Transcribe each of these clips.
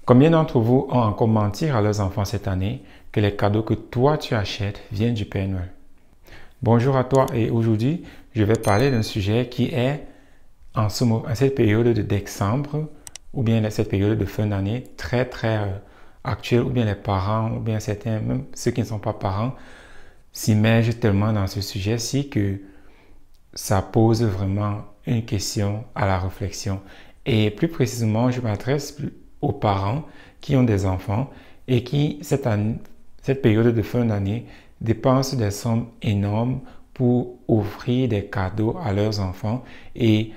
Combien d'entre vous ont encore menti à leurs enfants cette année que les cadeaux que toi tu achètes viennent du Père Noël? Bonjour à toi et aujourd'hui, je vais parler d'un sujet qui est en cette période de décembre ou bien cette période de fin d'année très actuelle ou bien les parents ou bien certains, même ceux qui ne sont pas parents, s'immergent tellement dans ce sujet-ci que ça pose vraiment une question à la réflexion. Et plus précisément, je m'adresse aux parents qui ont des enfants et qui, cette période de fin d'année, dépensent des sommes énormes pour offrir des cadeaux à leurs enfants. Et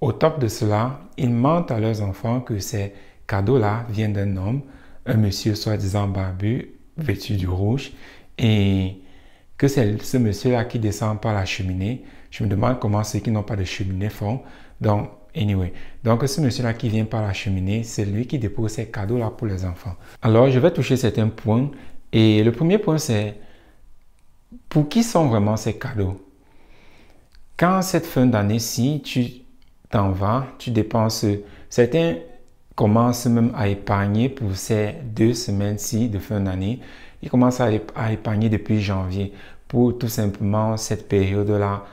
au top de cela, ils mentent à leurs enfants que ces cadeaux-là viennent d'un homme, un monsieur soi-disant barbu, vêtu du rouge, et que c'est ce monsieur-là qui descend par la cheminée. Je me demande comment ceux qui n'ont pas de cheminée font. Donc, anyway. Donc, ce monsieur-là qui vient par la cheminée, c'est lui qui dépose ces cadeaux-là pour les enfants. Alors, je vais toucher certains points. Et le premier point, c'est pour qui sont vraiment ces cadeaux? Quand cette fin d'année-ci, tu t'en vas, tu dépenses, certains commencent même à épargner pour ces 2 semaines-ci de fin d'année. Ils commencent à épargner depuis janvier pour tout simplement cette période-là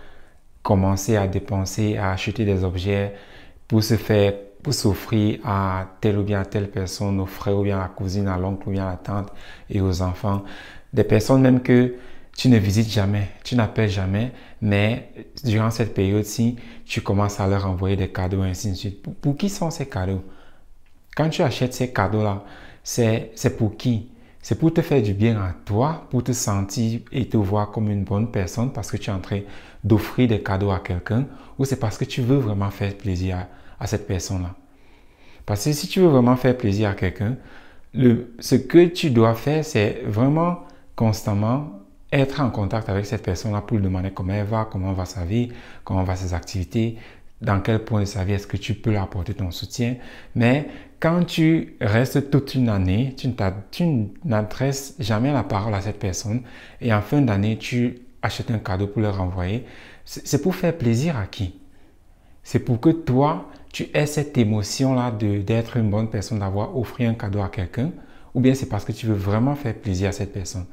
commencer à dépenser, à acheter des objets pour s'offrir à telle ou bien à telle personne, aux frères ou bien à la cousine, à l'oncle ou bien à la tante et aux enfants. Des personnes même que tu ne visites jamais, tu n'appelles jamais, mais durant cette période-ci, tu commences à leur envoyer des cadeaux et ainsi de suite. Pour qui sont ces cadeaux? Quand tu achètes ces cadeaux-là, c'est pour qui? C'est pour te faire du bien à toi, pour te sentir et te voir comme une bonne personne parce que tu es en train d'offrir des cadeaux à quelqu'un, ou c'est parce que tu veux vraiment faire plaisir à cette personne-là. Parce que si tu veux vraiment faire plaisir à quelqu'un, ce que tu dois faire, c'est vraiment constamment être en contact avec cette personne-là pour lui demander comment elle va, comment va sa vie, comment va ses activités, dans quel point de sa vie est-ce que tu peux lui apporter ton soutien. Mais quand tu restes toute une année, tu n'adresses jamais la parole à cette personne et en fin d'année, tu achètes un cadeau pour leur envoyer, c'est pour faire plaisir à qui? C'est pour que toi, tu aies cette émotion-là d'être une bonne personne, d'avoir offert un cadeau à quelqu'un, ou bien c'est parce que tu veux vraiment faire plaisir à cette personne.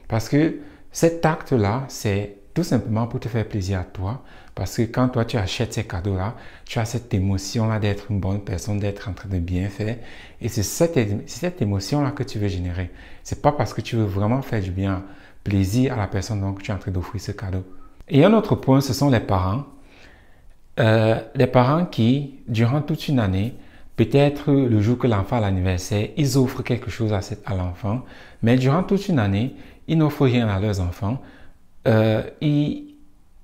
Parce que cet acte-là, c'est tout simplement pour te faire plaisir à toi. Parce que quand toi, tu achètes ces cadeaux-là, tu as cette émotion-là d'être une bonne personne, d'être en train de bien faire. Et c'est cette émotion-là que tu veux générer. C'est pas parce que tu veux vraiment faire du bien, plaisir à la personne donc tu es en train d'offrir ce cadeau. Et un autre point, ce sont les parents. Les parents qui, durant toute une année, peut-être le jour que l'enfant a l'anniversaire, ils offrent quelque chose à l'enfant. Mais durant toute une année, ils n'offrent rien à leurs enfants.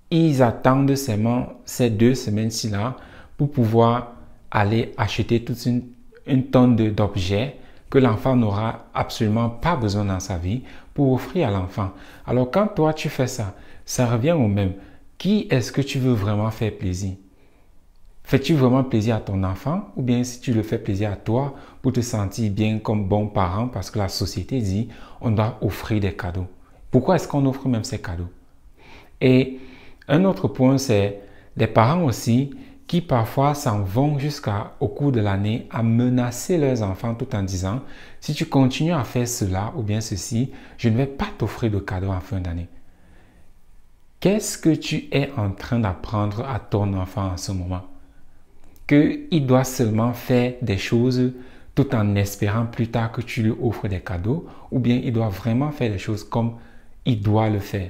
Ils attendent seulement ces 2 semaines-ci-là pour pouvoir aller acheter toute une tonne d'objets que l'enfant n'aura absolument pas besoin dans sa vie pour offrir à l'enfant. Alors quand toi tu fais ça, ça revient au même. Qui est-ce que tu veux vraiment faire plaisir? Fais-tu vraiment plaisir à ton enfant ou bien si tu le fais plaisir à toi pour te sentir bien comme bon parent parce que la société dit on doit offrir des cadeaux. Pourquoi est-ce qu'on offre même ces cadeaux? Et un autre point, c'est des parents aussi qui parfois s'en vont jusqu'au cours de l'année à menacer leurs enfants tout en disant si tu continues à faire cela ou bien ceci, je ne vais pas t'offrir de cadeaux en fin d'année. Qu'est-ce que tu es en train d'apprendre à ton enfant en ce moment? Qu'il doit seulement faire des choses tout en espérant plus tard que tu lui offres des cadeaux, ou bien il doit vraiment faire des choses comme il doit le faire.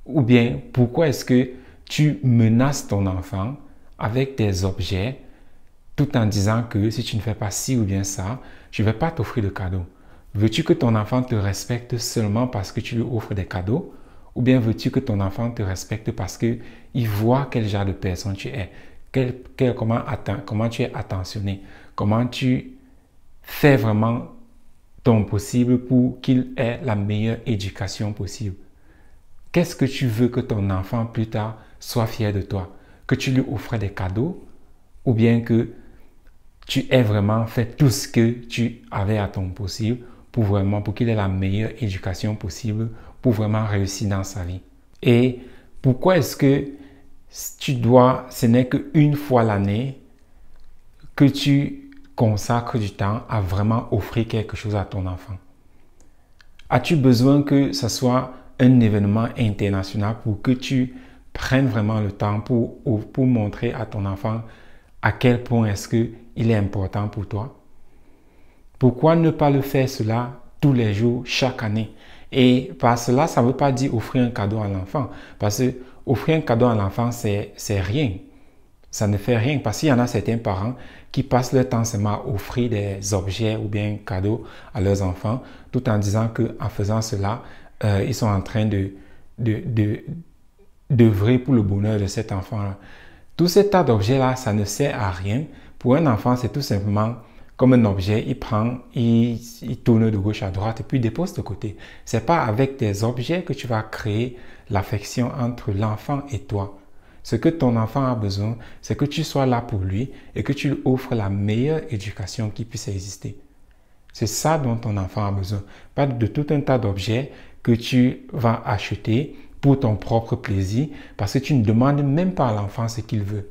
Ou bien pourquoi est-ce que tu menaces ton enfant avec des objets tout en disant que si tu ne fais pas ci ou bien ça, je ne vais pas t'offrir de cadeaux. Veux-tu que ton enfant te respecte seulement parce que tu lui offres des cadeaux? Ou bien veux-tu que ton enfant te respecte parce qu'il voit quel genre de personne tu es? Comment tu es attentionné, comment tu fais vraiment ton possible pour qu'il ait la meilleure éducation possible. Qu'est-ce que tu veux que ton enfant plus tard soit fier de toi? Que tu lui offres des cadeaux ou bien que tu aies vraiment fait tout ce que tu avais à ton possible pour qu'il ait la meilleure éducation possible pour vraiment réussir dans sa vie. Et pourquoi est-ce que ce n'est qu'une fois l'année que tu consacres du temps à vraiment offrir quelque chose à ton enfant? As-tu besoin que ce soit un événement international pour que tu prennes vraiment le temps pour montrer à ton enfant à quel point est-ce qu'il est important pour toi? Pourquoi ne pas le faire cela tous les jours, chaque année? Et par cela, ça ne veut pas dire offrir un cadeau à l'enfant. Parce que offrir un cadeau à l'enfant, c'est rien. Ça ne fait rien. Parce qu'il y en a certains parents qui passent leur temps seulement à offrir des objets ou bien cadeaux à leurs enfants, tout en disant qu'en faisant cela, ils sont en train d'œuvrer pour le bonheur de cet enfant-là. Tout ce tas d'objets-là, ça ne sert à rien. Pour un enfant, c'est tout simplement comme un objet, il prend, il tourne de gauche à droite et puis il dépose de côté. Ce n'est pas avec des objets que tu vas créer l'affection entre l'enfant et toi. Ce que ton enfant a besoin, c'est que tu sois là pour lui et que tu lui offres la meilleure éducation qui puisse exister. C'est ça dont ton enfant a besoin. Pas de tout un tas d'objets que tu vas acheter pour ton propre plaisir parce que tu ne demandes même pas à l'enfant ce qu'il veut.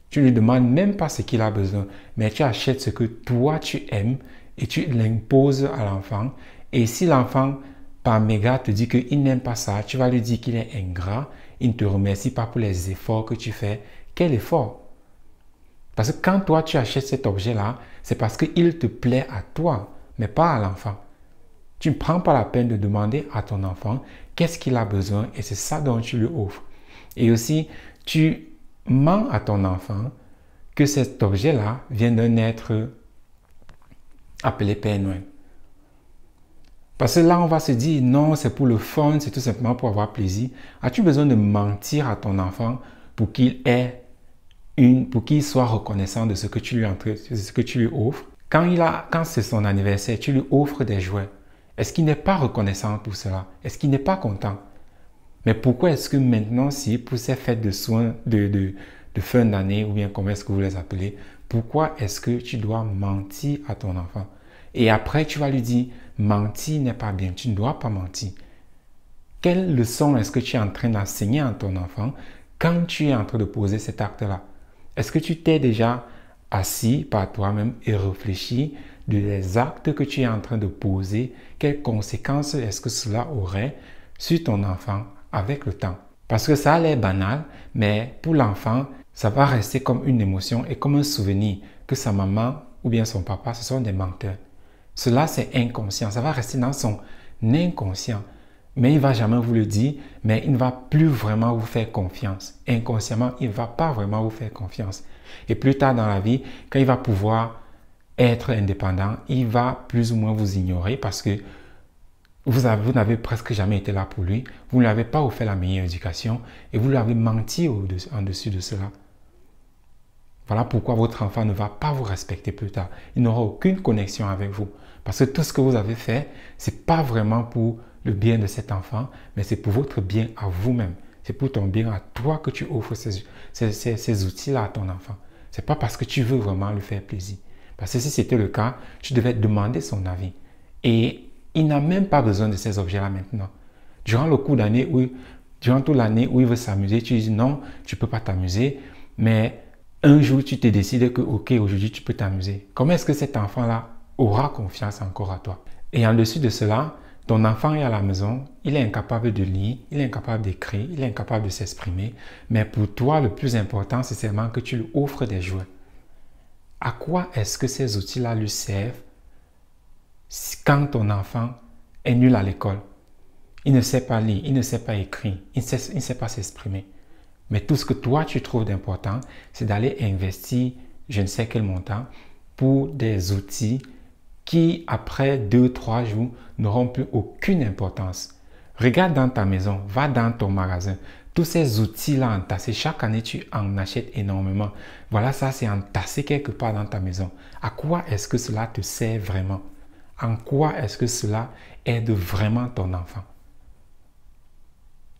Tu ne lui demandes même pas ce qu'il a besoin, mais tu achètes ce que toi tu aimes et tu l'imposes à l'enfant. Et si l'enfant, par mégarde, te dit qu'il n'aime pas ça, tu vas lui dire qu'il est ingrat, il ne te remercie pas pour les efforts que tu fais. Quel effort? Parce que quand toi tu achètes cet objet-là, c'est parce qu'il te plaît à toi, mais pas à l'enfant. Tu ne prends pas la peine de demander à ton enfant qu'est-ce qu'il a besoin et c'est ça dont tu lui offres. Et aussi, tu mens à ton enfant que cet objet-là vient d'un être appelé Père Noël. Parce que là, on va se dire, non, c'est pour le fun, c'est tout simplement pour avoir plaisir. As-tu besoin de mentir à ton enfant pour qu'il soit reconnaissant de ce que tu lui offres? Quand c'est son anniversaire, tu lui offres des jouets. Est-ce qu'il n'est pas reconnaissant pour cela? Est-ce qu'il n'est pas content? Mais pourquoi est-ce que maintenant, si pour ces fêtes de soins de fin d'année, ou bien comment est-ce que vous les appelez, pourquoi est-ce que tu dois mentir à ton enfant? Et après, tu vas lui dire, mentir n'est pas bien, tu ne dois pas mentir. Quelle leçon est-ce que tu es en train d'enseigner à ton enfant quand tu es en train de poser cet acte-là? Est-ce que tu t'es déjà assis par toi-même et réfléchi des actes que tu es en train de poser? Quelles conséquences est-ce que cela aurait sur ton enfant avec le temps? Parce que ça a l'air banal, mais pour l'enfant, ça va rester comme une émotion et comme un souvenir que sa maman ou bien son papa, ce sont des menteurs. Cela, c'est inconscient. Ça va rester dans son inconscient. Mais il ne va jamais vous le dire, mais il ne va plus vraiment vous faire confiance. Inconsciemment, il ne va pas vraiment vous faire confiance. Et plus tard dans la vie, quand il va pouvoir être indépendant, il va plus ou moins vous ignorer parce que vous n'avez presque jamais été là pour lui. Vous ne lui avez pas offert la meilleure éducation et vous lui avez menti en dessus de cela. Voilà pourquoi votre enfant ne va pas vous respecter plus tard. Il n'aura aucune connexion avec vous. Parce que tout ce que vous avez fait, ce n'est pas vraiment pour le bien de cet enfant, mais c'est pour votre bien à vous-même. C'est pour ton bien à toi que tu offres ces outils-là à ton enfant. Ce n'est pas parce que tu veux vraiment lui faire plaisir. Parce que si c'était le cas, tu devais demander son avis. Et il n'a même pas besoin de ces objets-là maintenant. Durant toute l'année où il veut s'amuser, tu dis non, tu ne peux pas t'amuser, mais un jour, tu te décides que, ok, aujourd'hui, tu peux t'amuser. Comment est-ce que cet enfant-là aura confiance encore à toi? Et en dessus de cela, ton enfant est à la maison, il est incapable de lire, il est incapable d'écrire, il est incapable de s'exprimer. Mais pour toi, le plus important, c'est seulement que tu lui offres des jouets. À quoi est-ce que ces outils-là lui servent quand ton enfant est nul à l'école? Il ne sait pas lire, il ne sait pas écrire, il ne sait pas s'exprimer. Mais tout ce que toi, tu trouves d'important, c'est d'aller investir je ne sais quel montant pour des outils qui, après 2-3 jours, n'auront plus aucune importance. Regarde dans ta maison, va dans ton magasin. Tous ces outils-là entassés, chaque année, tu en achètes énormément. Voilà, ça, c'est entassé quelque part dans ta maison. À quoi est-ce que cela te sert vraiment? En quoi est-ce que cela aide vraiment ton enfant?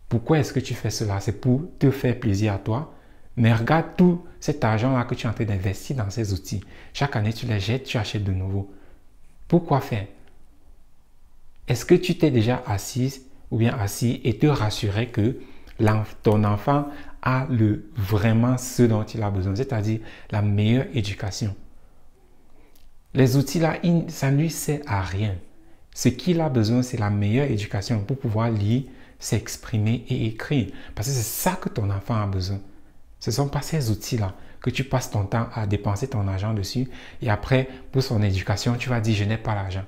Pourquoi est-ce que tu fais cela? C'est pour te faire plaisir à toi. Mais regarde tout cet argent-là que tu es en train d'investir dans ces outils. Chaque année, tu les jettes, tu achètes de nouveau. Pourquoi faire? Est-ce que tu t'es déjà assise ou bien assis et te rassurer que ton enfant a vraiment ce dont il a besoin, c'est-à-dire la meilleure éducation? Les outils là, ça ne lui sert à rien. Ce qu'il a besoin, c'est la meilleure éducation pour pouvoir lire, s'exprimer et écrire. Parce que c'est ça que ton enfant a besoin. Ce ne sont pas ces outils-là que tu passes ton temps à dépenser ton argent dessus. Et après, pour son éducation, tu vas dire, je n'ai pas l'argent.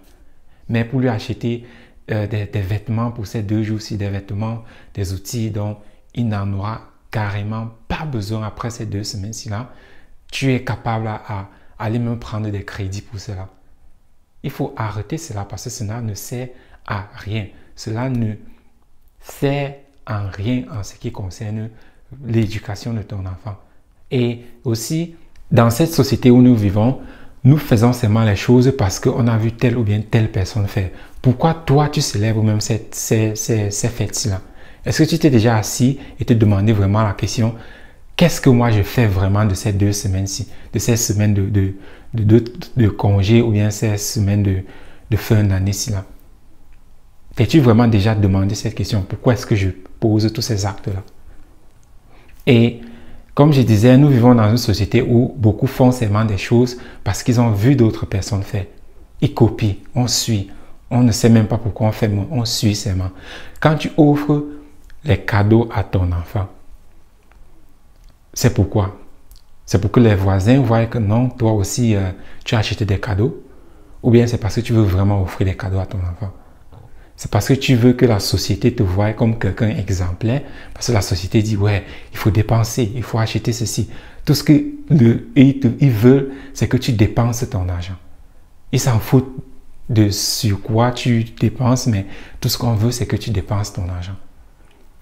Mais pour lui acheter des vêtements pour ces 2 jours-ci, des vêtements, des outils dont il n'en aura carrément pas besoin après ces 2 semaines-ci-là, tu es capable à aller même prendre des crédits pour cela. Il faut arrêter cela parce que cela ne sert à rien. Cela ne sert en rien en ce qui concerne l'éducation de ton enfant. Et aussi, dans cette société où nous vivons, nous faisons seulement les choses parce qu'on a vu telle ou bien telle personne faire. Pourquoi toi, tu célèbres même ces fêtes-là? Est-ce que tu t'es déjà assis et te demandé vraiment la question, qu'est-ce que moi je fais vraiment de ces 2 semaines-ci, de ces semaines de congé ou bien ces semaines de fin d'année-ci-là? T'es-tu vraiment déjà demandé cette question? Pourquoi est-ce que je pose tous ces actes-là? Et comme je disais, nous vivons dans une société où beaucoup font seulement des choses parce qu'ils ont vu d'autres personnes faire. Ils copient, on suit. On ne sait même pas pourquoi on fait, mais on suit seulement. Quand tu offres les cadeaux à ton enfant, c'est pourquoi? C'est pour que les voisins voient que non, toi aussi, tu as acheté des cadeaux? Ou bien c'est parce que tu veux vraiment offrir des cadeaux à ton enfant? C'est parce que tu veux que la société te voie comme quelqu'un exemplaire. Parce que la société dit, ouais, il faut dépenser, il faut acheter ceci. Tout ce qu'ils veulent, c'est que tu dépenses ton argent. Ils s'en foutent de sur quoi tu dépenses, mais tout ce qu'on veut, c'est que tu dépenses ton argent.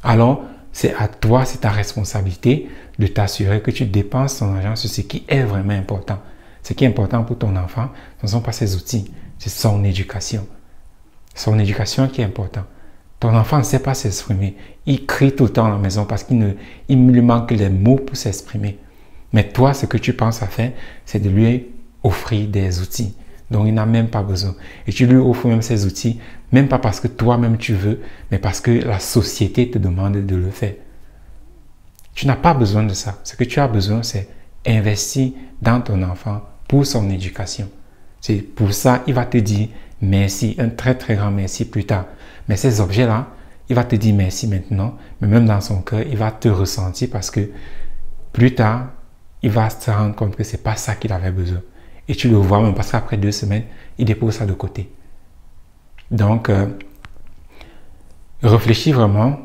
Alors, c'est à toi, c'est ta responsabilité de t'assurer que tu dépenses ton argent sur ce qui est vraiment important. Ce qui est important pour ton enfant, ce ne sont pas ses outils, c'est son éducation. Son éducation qui est importante. Ton enfant ne sait pas s'exprimer. Il crie tout le temps à la maison parce qu'il lui manque les mots pour s'exprimer. Mais toi, ce que tu penses à faire, c'est de lui offrir des outils dont il n'a même pas besoin. Et tu lui offres même ces outils, même pas parce que toi-même tu veux, mais parce que la société te demande de le faire. Tu n'as pas besoin de ça. Ce que tu as besoin, c'est investir dans ton enfant pour son éducation. C'est pour ça qu'il va te dire merci, un très très grand merci plus tard. Mais ces objets-là, il va te dire merci maintenant, mais même dans son cœur, il va te ressentir parce que plus tard, il va se rendre compte que ce n'est pas ça qu'il avait besoin. Et tu le vois même parce qu'après 2 semaines, il dépose ça de côté. Donc, réfléchis vraiment,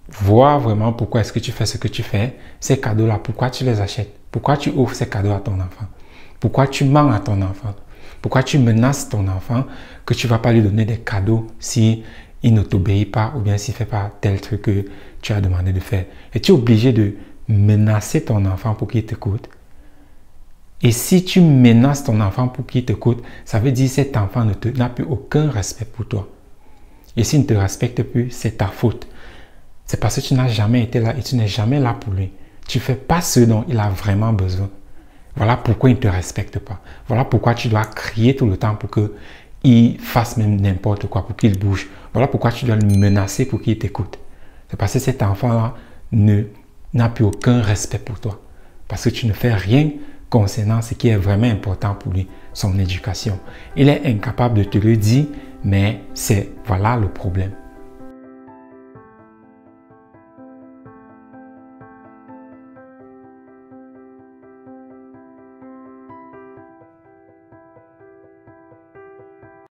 vois vraiment pourquoi est-ce que tu fais ce que tu fais, ces cadeaux-là, pourquoi tu les achètes, pourquoi tu offres ces cadeaux à ton enfant, pourquoi tu mens à ton enfant. Pourquoi tu menaces ton enfant que tu ne vas pas lui donner des cadeaux si il ne t'obéit pas ou bien s'il ne fait pas tel truc que tu as demandé de faire? Es-tu obligé de menacer ton enfant pour qu'il t'écoute? Et si tu menaces ton enfant pour qu'il t'écoute, ça veut dire que cet enfant n'a plus aucun respect pour toi. Et s'il ne te respecte plus, c'est ta faute. C'est parce que tu n'as jamais été là et tu n'es jamais là pour lui. Tu ne fais pas ce dont il a vraiment besoin. Voilà pourquoi il ne te respecte pas. Voilà pourquoi tu dois crier tout le temps pour qu'il fasse même n'importe quoi, pour qu'il bouge. Voilà pourquoi tu dois le menacer pour qu'il t'écoute. C'est parce que cet enfant-là n'a plus aucun respect pour toi. Parce que tu ne fais rien concernant ce qui est vraiment important pour lui, son éducation. Il est incapable de te le dire, mais c'est voilà le problème.